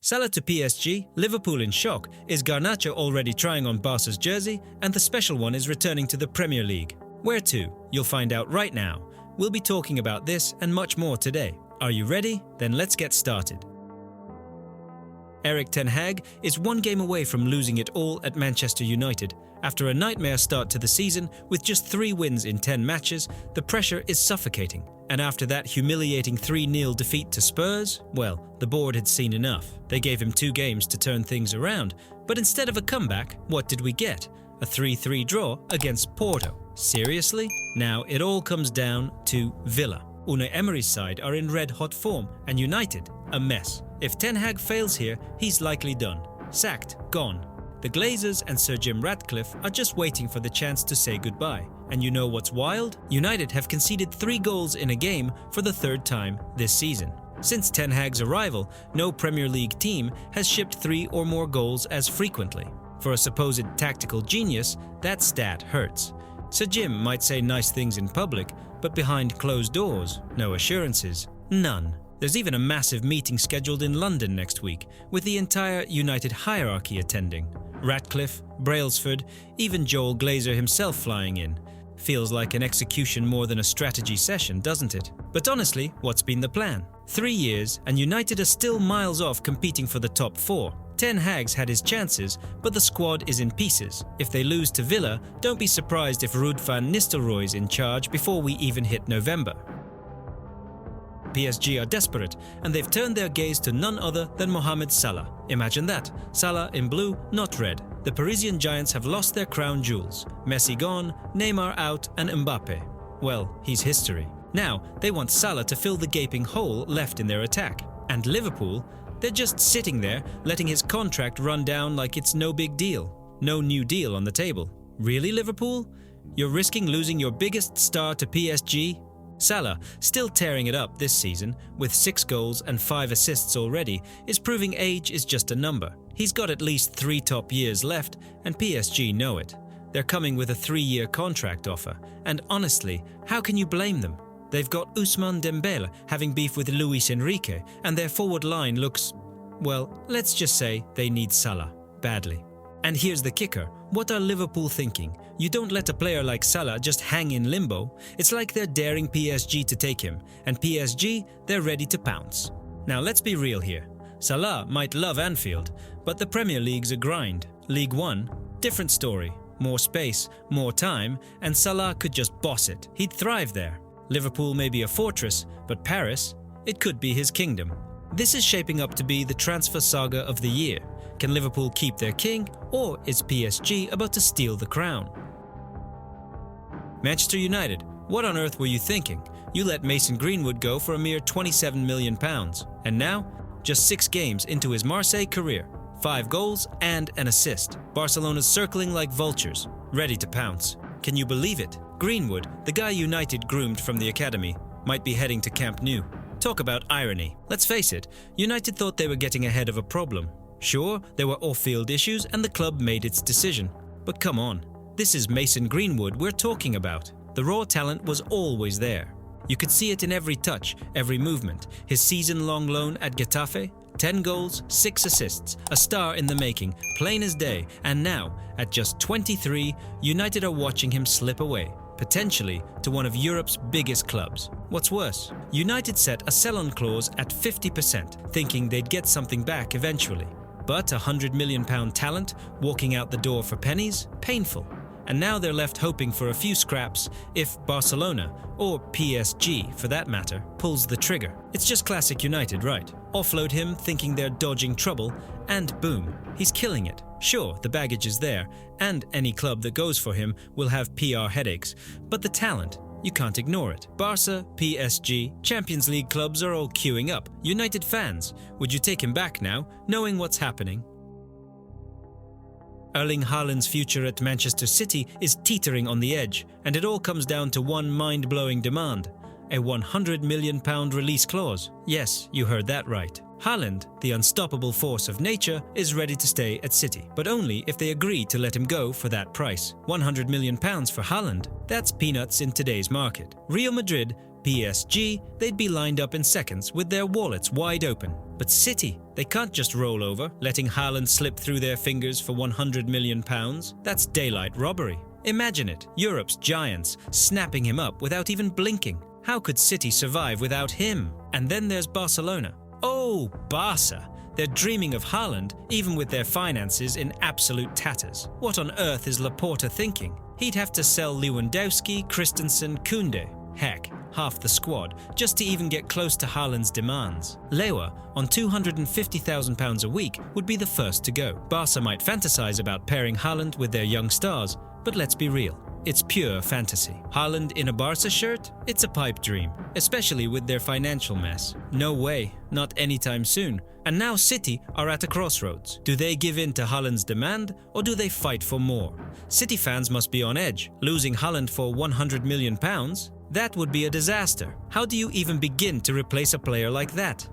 Salah to PSG, Liverpool in shock, is Garnacho already trying on Barca's jersey, and the special one is returning to the Premier League. Where to? You'll find out right now. We'll be talking about this and much more today. Are you ready? Then let's get started. Erik ten Hag is one game away from losing it all at Manchester United. After a nightmare start to the season, with just 3 wins in 10 matches, the pressure is suffocating. And after that humiliating 3-0 defeat to Spurs, well, the board had seen enough. They gave him 2 games to turn things around. But instead of a comeback, what did we get? A 3-3 draw against Porto. Seriously? Now it all comes down to Villa. Unai Emery's side are in red-hot form, and United, a mess. If Ten Hag fails here, he's likely done. Sacked, gone. The Glazers and Sir Jim Ratcliffe are just waiting for the chance to say goodbye. And you know what's wild? United have conceded 3 goals in a game for the 3rd time this season. Since Ten Hag's arrival, no Premier League team has shipped 3 or more goals as frequently. For a supposed tactical genius, that stat hurts. Sir Jim might say nice things in public, but behind closed doors, no assurances. None. There's even a massive meeting scheduled in London next week, with the entire United hierarchy attending. Ratcliffe, Brailsford, even Joel Glazer himself flying in. Feels like an execution more than a strategy session, doesn't it? But honestly, what's been the plan? 3 years, and United are still miles off competing for the top 4. Ten Hag's had his chances, but the squad is in pieces. If they lose to Villa, don't be surprised if Ruud van Nistelrooy's in charge before we even hit November. PSG are desperate, and they've turned their gaze to none other than Mohamed Salah. Imagine that, Salah in blue, not red. The Parisian giants have lost their crown jewels. Messi gone, Neymar out, and Mbappe. Well, he's history. Now, they want Salah to fill the gaping hole left in their attack. And Liverpool? They're just sitting there, letting his contract run down like it's no big deal. No new deal on the table. Really, Liverpool? You're risking losing your biggest star to PSG? Salah, still tearing it up this season, with 6 goals and 5 assists already, is proving age is just a number. He's got at least 3 top years left, and PSG know it. They're coming with a 3-year contract offer, and honestly, how can you blame them? They've got Ousmane Dembele having beef with Luis Enrique, and their forward line looks, well, let's just say they need Salah, badly. And here's the kicker, what are Liverpool thinking? You don't let a player like Salah just hang in limbo. It's like they're daring PSG to take him, and PSG, they're ready to pounce. Now let's be real here. Salah might love Anfield, but the Premier League's a grind. League One, different story. More space, more time, and Salah could just boss it. He'd thrive there. Liverpool may be a fortress, but Paris, it could be his kingdom. This is shaping up to be the transfer saga of the year. Can Liverpool keep their king, or is PSG about to steal the crown? Manchester United, what on earth were you thinking? You let Mason Greenwood go for a mere £27 million. And now, just 6 games into his Marseille career, 5 goals and an assist. Barcelona's circling like vultures, ready to pounce. Can you believe it? Greenwood, the guy United groomed from the academy, might be heading to Camp Nou. Talk about irony. Let's face it, United thought they were getting ahead of a problem. Sure, there were off-field issues and the club made its decision. But come on, this is Mason Greenwood we're talking about. The raw talent was always there. You could see it in every touch, every movement. His season-long loan at Getafe, 10 goals, 6 assists, a star in the making, plain as day. And now, at just 23, United are watching him slip away, potentially to one of Europe's biggest clubs. What's worse, United set a sell-on clause at 50%, thinking they'd get something back eventually. But a £100 million talent walking out the door for pennies? Painful. And now they're left hoping for a few scraps if Barcelona, or PSG for that matter, pulls the trigger. It's just classic United, right? Offload him thinking they're dodging trouble, and boom, he's killing it. Sure, the baggage is there, and any club that goes for him will have PR headaches, but the talent, you can't ignore it. Barca, PSG, Champions League clubs are all queuing up. United fans, would you take him back now, knowing what's happening? Erling Haaland's future at Manchester City is teetering on the edge, and it all comes down to one mind-blowing demand: a £100 million release clause. Yes, you heard that right. Haaland, the unstoppable force of nature, is ready to stay at City, but only if they agree to let him go for that price. £100 million for Haaland? That's peanuts in today's market. Real Madrid, PSG, they'd be lined up in seconds with their wallets wide open. But City, they can't just roll over, letting Haaland slip through their fingers for £100 million. That's daylight robbery. Imagine it, Europe's giants, snapping him up without even blinking. How could City survive without him? And then there's Barcelona. Oh, Barca! They're dreaming of Haaland, even with their finances in absolute tatters. What on earth is Laporta thinking? He'd have to sell Lewandowski, Christensen, Koundé. Heck, half the squad, just to even get close to Haaland's demands. Lewa, on £250,000 a week, would be the first to go. Barca might fantasize about pairing Haaland with their young stars, but let's be real. It's pure fantasy. Haaland in a Barca shirt? It's a pipe dream, especially with their financial mess. No way, not anytime soon. And now City are at a crossroads. Do they give in to Haaland's demand, or do they fight for more? City fans must be on edge. Losing Haaland for £100 million? That would be a disaster. How do you even begin to replace a player like that?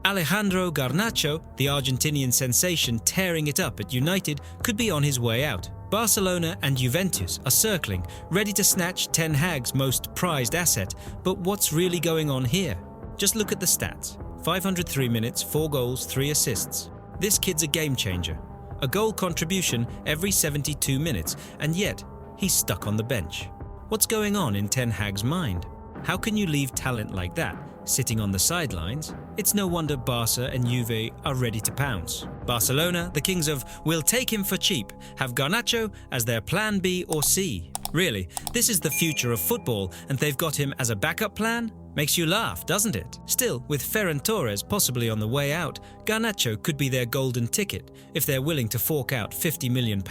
Alejandro Garnacho, the Argentinian sensation tearing it up at United, could be on his way out. Barcelona and Juventus are circling, ready to snatch Ten Hag's most prized asset, but what's really going on here? Just look at the stats. 503 minutes, 4 goals, 3 assists. This kid's a game changer. A goal contribution every 72 minutes, and yet he's stuck on the bench. What's going on in Ten Hag's mind? How can you leave talent like that sitting on the sidelines? It's no wonder Barca and Juve are ready to pounce. Barcelona, the kings of "we'll take him for cheap," have Garnacho as their plan B or C. Really, this is the future of football, and they've got him as a backup plan? Makes you laugh, doesn't it? Still, with Ferran Torres possibly on the way out, Garnacho could be their golden ticket if they're willing to fork out £50 million.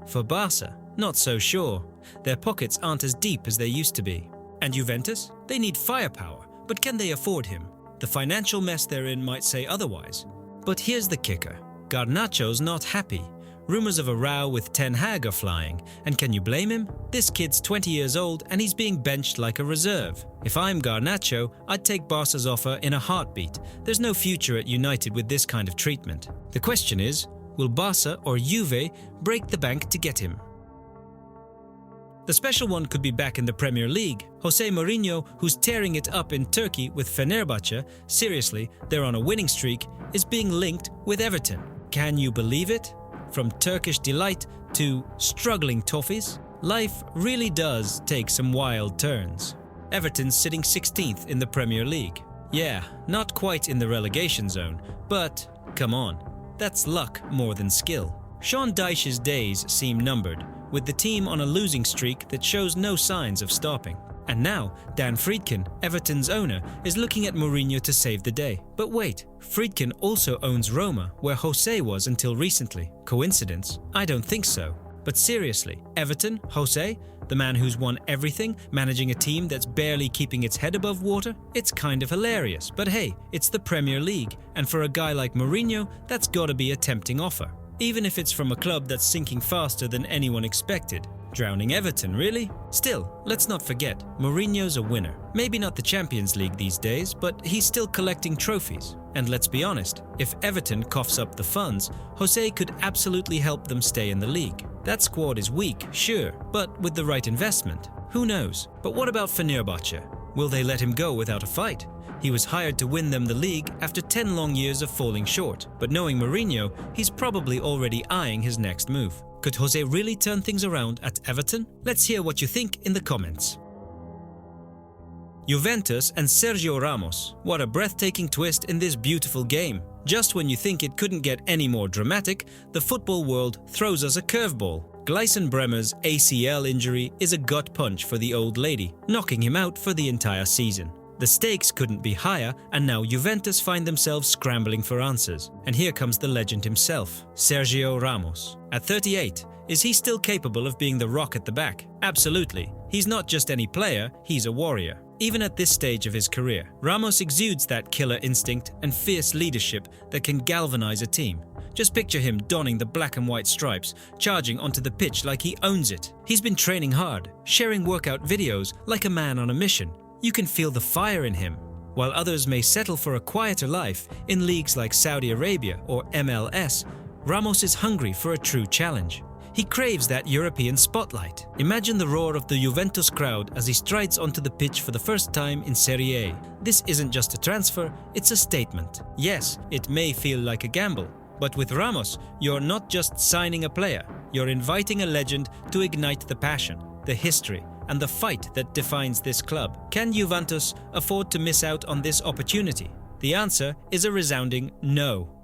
For Barca, not so sure. Their pockets aren't as deep as they used to be. And Juventus? They need firepower, but can they afford him? The financial mess they're in might say otherwise. But here's the kicker. Garnacho's not happy. Rumours of a row with Ten Hag are flying, and can you blame him? This kid's 20 years old and he's being benched like a reserve. If I'm Garnacho, I'd take Barca's offer in a heartbeat. There's no future at United with this kind of treatment. The question is, will Barca or Juve break the bank to get him? The special one could be back in the Premier League. José Mourinho, who's tearing it up in Turkey with Fenerbahçe, seriously, they're on a winning streak, is being linked with Everton. Can you believe it? From Turkish delight to struggling Toffees, life really does take some wild turns. Everton's sitting 16th in the Premier League. Yeah, not quite in the relegation zone, but come on, that's luck more than skill. Sean Dyche's days seem numbered, with the team on a losing streak that shows no signs of stopping. And now, Dan Friedkin, Everton's owner, is looking at Mourinho to save the day. But wait, Friedkin also owns Roma, where José was until recently. Coincidence? I don't think so. But seriously, Everton, José, the man who's won everything, managing a team that's barely keeping its head above water? It's kind of hilarious, but hey, it's the Premier League, and for a guy like Mourinho, that's gotta be a tempting offer. Even if it's from a club that's sinking faster than anyone expected. Drowning Everton, really? Still, let's not forget, Mourinho's a winner. Maybe not the Champions League these days, but he's still collecting trophies. And let's be honest, if Everton coughs up the funds, José could absolutely help them stay in the league. That squad is weak, sure, but with the right investment, who knows? But what about Fenerbahçe? Will they let him go without a fight? He was hired to win them the league after 10 long years of falling short. But knowing Mourinho, he's probably already eyeing his next move. Could José really turn things around at Everton? Let's hear what you think in the comments. Juventus and Sergio Ramos. What a breathtaking twist in this beautiful game. Just when you think it couldn't get any more dramatic, the football world throws us a curveball. Gleison Bremer's ACL injury is a gut punch for the old lady, knocking him out for the entire season. The stakes couldn't be higher, and now Juventus find themselves scrambling for answers. And here comes the legend himself, Sergio Ramos. At 38, is he still capable of being the rock at the back? Absolutely. He's not just any player, he's a warrior. Even at this stage of his career, Ramos exudes that killer instinct and fierce leadership that can galvanize a team. Just picture him donning the black and white stripes, charging onto the pitch like he owns it. He's been training hard, sharing workout videos like a man on a mission. You can feel the fire in him. While others may settle for a quieter life in leagues like Saudi Arabia or MLS, Ramos is hungry for a true challenge. He craves that European spotlight. Imagine the roar of the Juventus crowd as he strides onto the pitch for the first time in Serie A. This isn't just a transfer, it's a statement. Yes, it may feel like a gamble, but with Ramos, you're not just signing a player, you're inviting a legend to ignite the passion, the history, and the fight that defines this club. Can Juventus afford to miss out on this opportunity? The answer is a resounding no.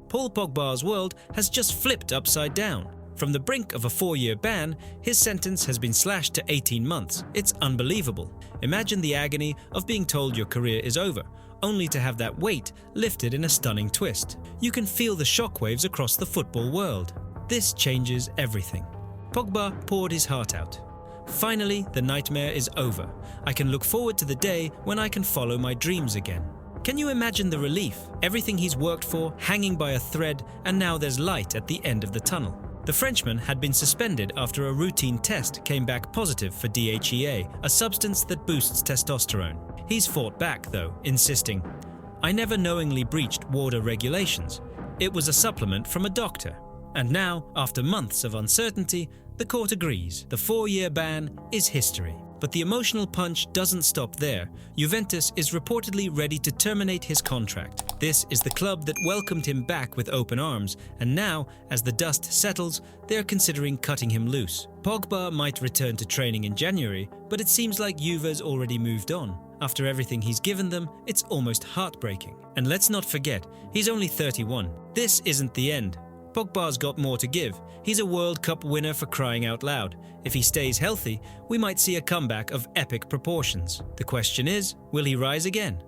Paul Pogba's world has just flipped upside down. From the brink of a 4-year ban, his sentence has been slashed to 18 months. It's unbelievable. Imagine the agony of being told your career is over, only to have that weight lifted in a stunning twist. You can feel the shockwaves across the football world. This changes everything. Pogba poured his heart out. Finally, the nightmare is over. I can look forward to the day when I can follow my dreams again. Can you imagine the relief? Everything he's worked for hanging by a thread, and now there's light at the end of the tunnel. The Frenchman had been suspended after a routine test came back positive for DHEA, a substance that boosts testosterone. He's fought back though, insisting, "I never knowingly breached WADA regulations. It was a supplement from a doctor." And now, after months of uncertainty, the court agrees. The 4-year ban is history. But the emotional punch doesn't stop there. Juventus is reportedly ready to terminate his contract. This is the club that welcomed him back with open arms, and now, as the dust settles, they're considering cutting him loose. Pogba might return to training in January, but it seems like Juve's already moved on. After everything he's given them, it's almost heartbreaking. And let's not forget, he's only 31. This isn't the end. Pogba's got more to give. He's a World Cup winner for crying out loud. If he stays healthy, we might see a comeback of epic proportions. The question is, will he rise again?